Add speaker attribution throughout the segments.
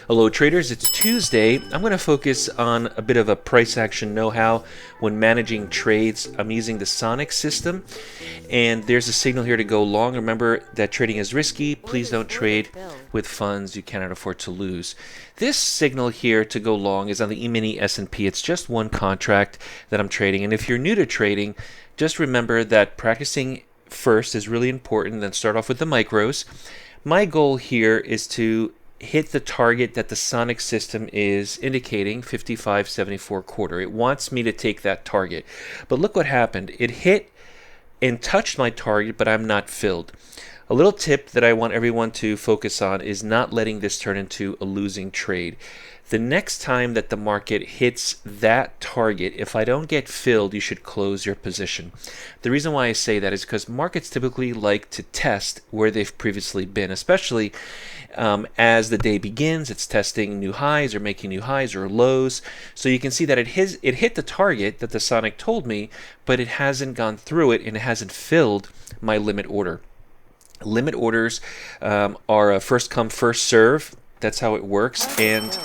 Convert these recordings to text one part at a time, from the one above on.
Speaker 1: Hello traders, it's Tuesday. I'm going to focus on a bit of a price action know-how when managing trades. I'm using the Sonic system, and there's a signal here to go long. Remember that trading is risky. Please don't trade with funds you cannot afford to lose. This signal here to go long is on the E-mini S&P. It's just one contract that I'm trading, and if you're new to trading, just remember that practicing first is really important, then start off with the micros. My goal here is to hit the target that the Sonic system is indicating, 55.74 quarter. It wants me to take that target. But look what happened. It hit and touched my target, but I'm not filled. A little tip that I want everyone to focus on is not letting this turn into a losing trade. The next time that the market hits that target, if I don't get filled, you should close your position. The reason why I say that is because markets typically like to test where they've previously been, especially as the day begins. It's testing new highs or making new highs or lows. So you can see that it hit the target that the Sonic told me, but it hasn't gone through it and it hasn't filled my limit order. Limit orders are a first come, first serve. That's how it works. And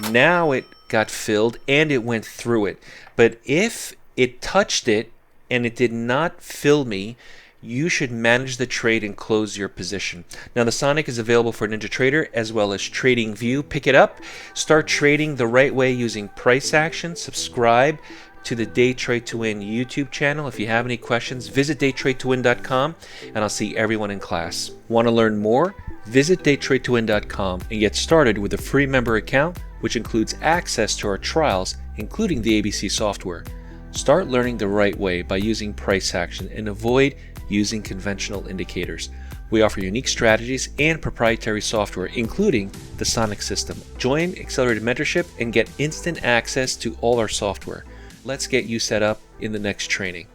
Speaker 1: now it got filled and it went through it. But if it touched it and it did not fill me, you should manage the trade and close your position. Now the Sonic is available for NinjaTrader as well as TradingView. Pick it up, start trading the right way using price action. Subscribe to the DayTradeToWin YouTube channel. If you have any questions, visit DayTradeToWin.com and I'll see everyone in class. Want to learn more? Visit DayTradeToWin.com and get started with a free member account, which includes access to our trials, including the ABC software. Start learning the right way by using price action and avoid using conventional indicators. We offer unique strategies and proprietary software, including the Sonic system. Join Accelerated Mentorship and get instant access to all our software. Let's get you set up in the next training.